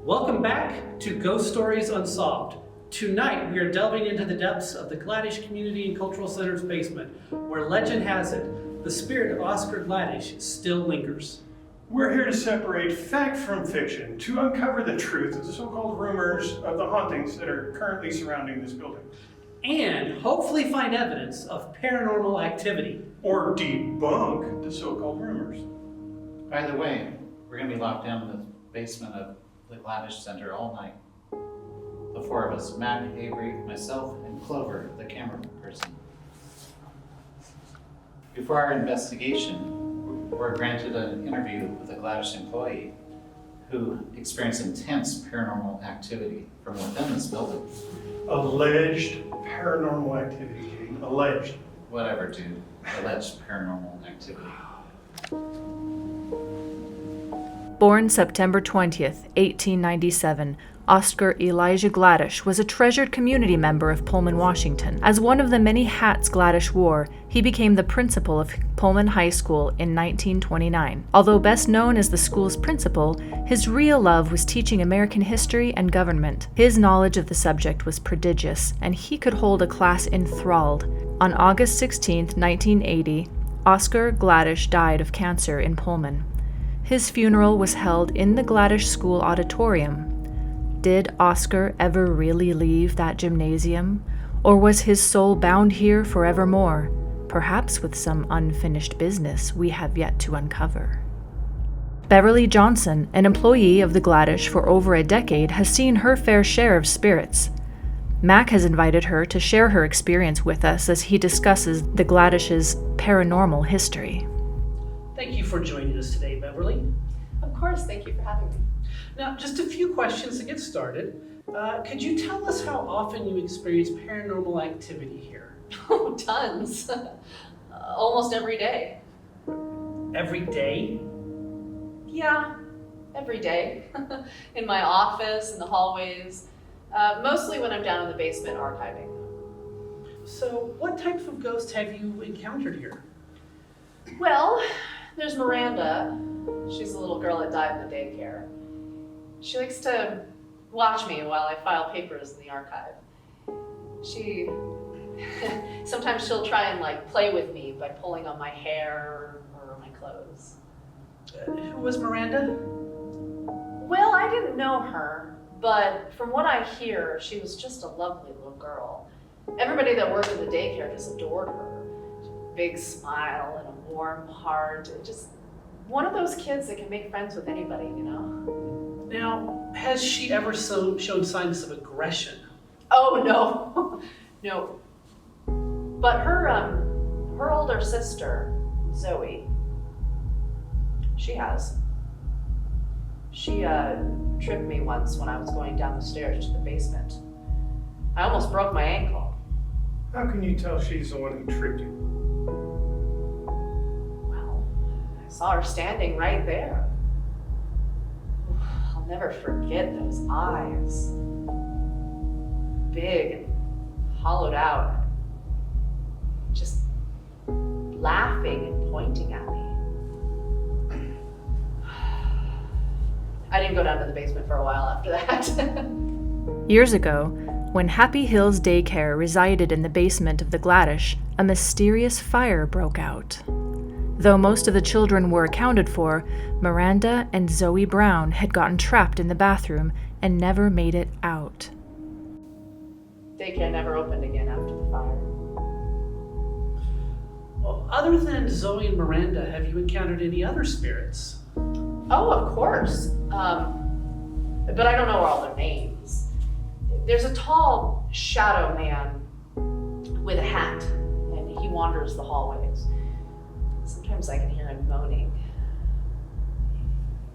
Welcome back to Ghost Stories Unsolved. Tonight we are delving into the depths of the Gladish Community and Cultural Center's basement, where legend has it, the spirit of Oscar Gladish still lingers. We're here to separate fact from fiction, to uncover the truth of the so-called rumors of the hauntings that are currently surrounding this building. And hopefully find evidence of paranormal activity. Or debunk the so-called rumors. By the way, we're going to be locked down in the basement of the Gladish Center all night. The four of us, Matt, Avery, myself, and Clover, the camera person. Before our investigation, we're granted an interview with a Gladish employee who experienced intense paranormal activity from within this building. Alleged paranormal activity, Katie. Alleged. Whatever, dude. Alleged paranormal activity. Born September 20th, 1897, Oscar Elijah Gladish was a treasured community member of Pullman, Washington. As one of the many hats Gladish wore, he became the principal of Pullman High School in 1929. Although best known as the school's principal, his real love was teaching American history and government. His knowledge of the subject was prodigious, and he could hold a class enthralled. On August 16, 1980, Oscar Gladish died of cancer in Pullman. His funeral was held in the Gladish School auditorium. Did Oscar ever really leave that gymnasium? Or was his soul bound here forevermore, perhaps with some unfinished business we have yet to uncover? Beverly Johnson, an employee of the Gladish for over a decade, has seen her fair share of spirits. Mac has invited her to share her experience with us as he discusses the Gladish's paranormal history. Thank you for joining us today, Beverly. Of course, thank you for having me. Now, just a few questions to get started. Could you tell us how often you experience paranormal activity here? Oh, tons. Almost every day. Every day? Yeah, every day. In my office, in the hallways. Mostly when I'm down in the basement archiving. So, what types of ghosts have you encountered here? Well, there's Miranda. She's the little girl that died in the daycare. She likes to watch me while I file papers in the archive. Sometimes she'll try and play with me by pulling on my hair or my clothes. Who was Miranda? Well, I didn't know her, but from what I hear, she was just a lovely little girl. Everybody that worked in the daycare just adored her. Big smile and a warm heart. Just one of those kids that can make friends with anybody, you know? Now, has she ever shown signs of aggression? Oh, no. No. But her older sister, Zoe, she has. She tripped me once when I was going down the stairs to the basement. I almost broke my ankle. How can you tell she's the one who tripped you? Well, I saw her standing right there. I'll never forget those eyes. Big and hollowed out. Just laughing and pointing at me. I didn't go down to the basement for a while after that. Years ago, when Happy Hills Daycare resided in the basement of the Gladish, a mysterious fire broke out. Though most of the children were accounted for, Miranda and Zoe Brown had gotten trapped in the bathroom and never made it out. Daycare never opened again after the fire. Well, other than Zoe and Miranda, have you encountered any other spirits? Oh, of course. But I don't know all their names. There's a tall shadow man with a hat, and he wanders the hallways. Sometimes I can hear him moaning.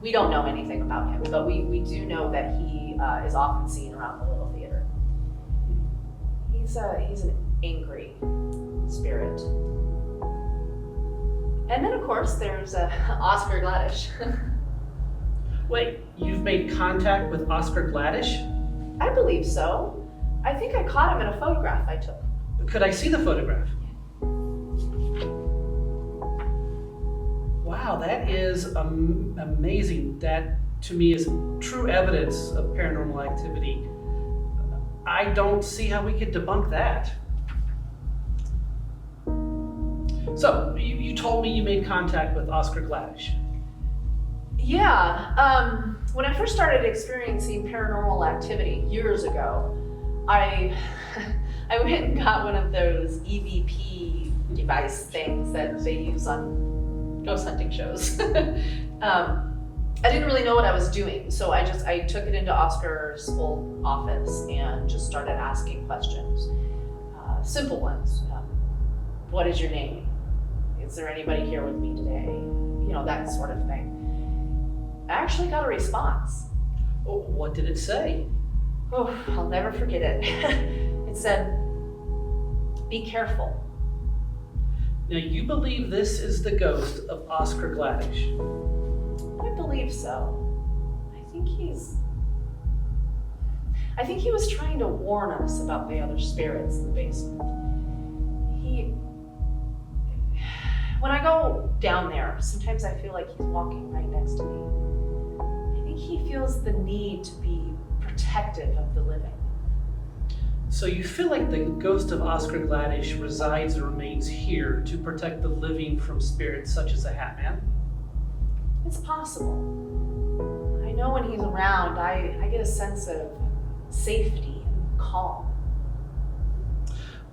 We don't know anything about him, but we do know that he is often seen around the little theater. He's an angry spirit. And then, of course, there's Oscar Gladish. Wait, you've made contact with Oscar Gladish? I believe so. I think I caught him in a photograph I took. Could I see the photograph? Wow, that is amazing. That to me is true evidence of paranormal activity, I don't see how we could debunk that. So, you told me you made contact with Oscar Gladish. Yeah, when I first started experiencing paranormal activity years ago, I went and got one of those EVP device things that they use on ghost hunting shows. I didn't really know what I was doing, so I took it into Oscar's old office and just started asking questions. Simple ones. What is your name? Is there anybody here with me today? You know, that sort of thing. I actually got a response. Oh, what did it say? Oh, I'll never forget it. It said, "Be careful." Now, you believe this is the ghost of Oscar Gladish? I believe so. I think he was trying to warn us about the other spirits in the basement. When I go down there, sometimes I feel like he's walking right next to me. I think he feels the need to be protective of the living. So you feel like the ghost of Oscar Gladish resides and remains here to protect the living from spirits such as the Hat Man? It's possible. I know when he's around, I get a sense of safety and calm.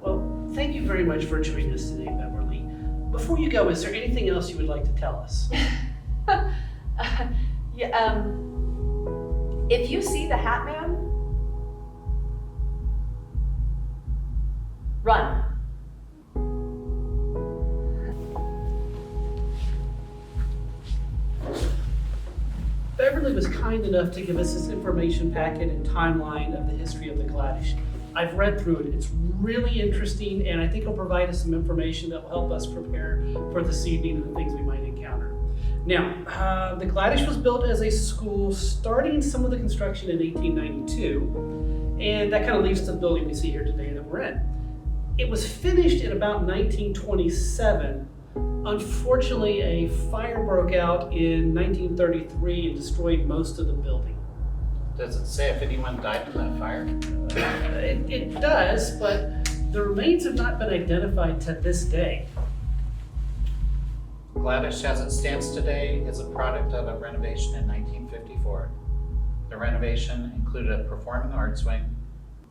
Well, thank you very much for joining us today, Beverly. Before you go, is there anything else you would like to tell us? If you see the Hat Man, run. Beverly was kind enough to give us this information packet and timeline of the history of the Gladish. I've read through it. It's really interesting, and I think it'll provide us some information that will help us prepare for this evening and the things we might encounter. Now, the Gladish was built as a school starting some of the construction in 1892, and that kind of leaves the building we see here today that we're in. It was finished in about 1927. Unfortunately, a fire broke out in 1933 and destroyed most of the building. Does it say if anyone died in that fire? It does, but the remains have not been identified to this day. Gladish, as it stands today, is a product of a renovation in 1954. The renovation included a performing arts wing,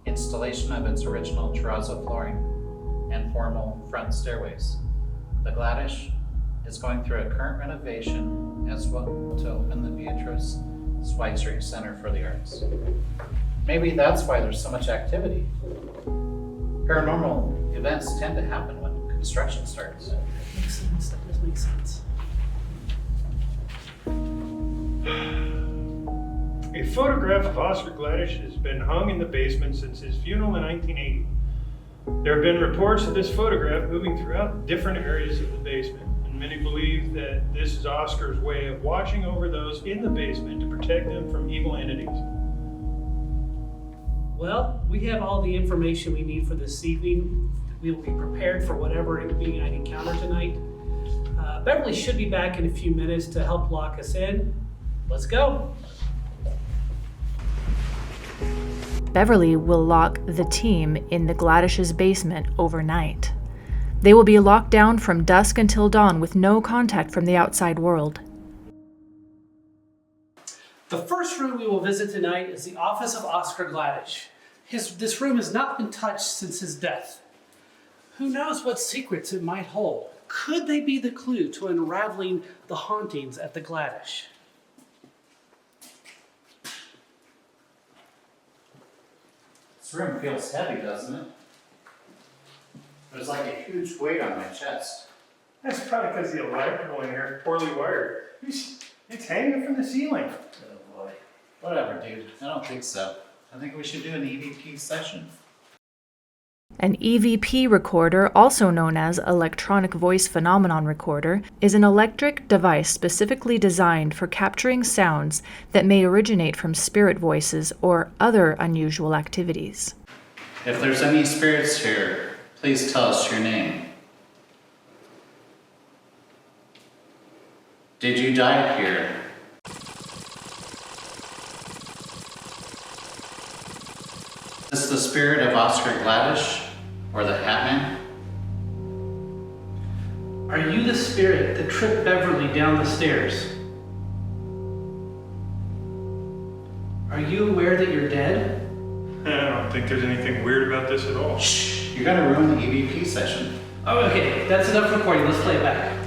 installation of its original terrazzo flooring, and formal front stairways. The Gladish is going through a current renovation as well to open the Beatrice Schweitzer Center for the Arts. Maybe that's why there's so much activity. Paranormal events tend to happen when construction starts. Makes sense. That does make sense. A photograph of Oscar Gladish has been hung in the basement since his funeral in 1980. There have been reports of this photograph moving throughout different areas of the basement, and many believe that this is Oscar's way of watching over those in the basement to protect them from evil entities. Well, we have all the information we need for this evening. We will be prepared for whatever we might encounter tonight. Beverly should be back in a few minutes to help lock us in. Let's go. Beverly will lock the team in the Gladish's basement overnight. They will be locked down from dusk until dawn with no contact from the outside world. The first room we will visit tonight is the office of Oscar Gladish. This room has not been touched since his death. Who knows what secrets it might hold? Could they be the clue to unraveling the hauntings at the Gladish? This room feels heavy, doesn't it? There's like a huge weight on my chest. That's probably because the electrical in here is poorly wired. It's hanging from the ceiling. Oh boy. Whatever, dude. I don't think so. I think we should do an EVP session. An EVP recorder, also known as electronic voice phenomenon recorder, is an electric device specifically designed for capturing sounds that may originate from spirit voices or other unusual activities. If there's any spirits here, please tell us your name. Did you die here? Is this the spirit of Oscar Gladish or the Hat Man? Are you the spirit that tripped Beverly down the stairs? Are you aware that you're dead? I don't think there's anything weird about this at all. Shh, you're gonna ruin the EVP session. Oh, okay, that's enough recording. Let's play it back.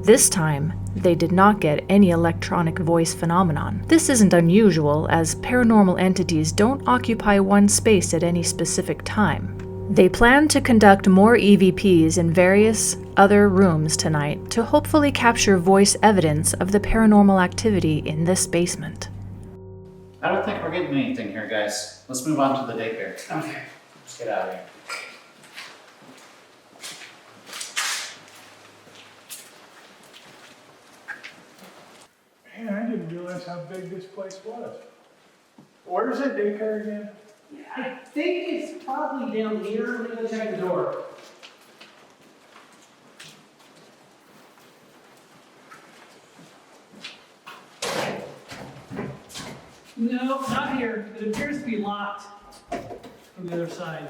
This time, they did not get any electronic voice phenomenon. This isn't unusual, as paranormal entities don't occupy one space at any specific time. They plan to conduct more EVPs in various other rooms tonight to hopefully capture voice evidence of the paranormal activity in this basement. I don't think we're getting anything here, guys. Let's move on to the daycare. Okay. Let's get out of here. Man, I didn't realize how big this place was. Where's that daycare again? I think it's probably down here. Let me go check the door. No, not here. It appears to be locked from the other side.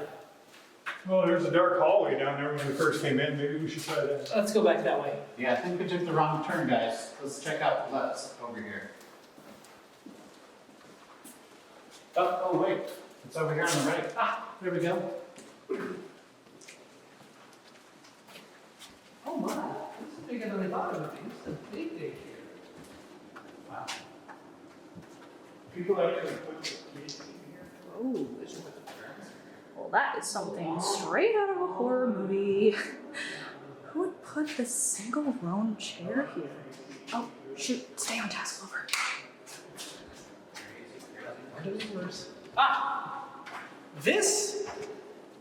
Well, there's a dark hallway down there when we first came in. Maybe we should try that. Let's go back that way. Yeah, I think we took the wrong turn, guys. Let's check out the left over here. Oh, wait. It's over here on the right. Ah, there we go. Oh my, this is bigger than I thought it would be. This is a big daycare. Wow. People actually put this case in here. Oh, well, that is something straight out of a horror movie. Who would put this single lone chair here? Oh, shoot, stay on task, Clover. Ah, this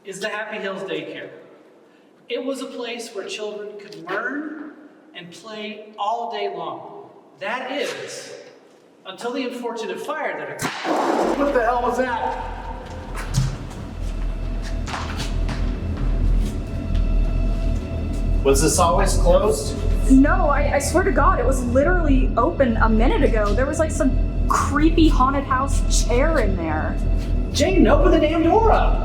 is the Happy Hills Daycare. It was a place where children could learn and play all day long. That is, until the unfortunate fire that occurred. What the hell was that? Was this always closed? No, I swear to God, it was literally open a minute ago. There was like some creepy haunted house chair in there. Jane, open the damn door up.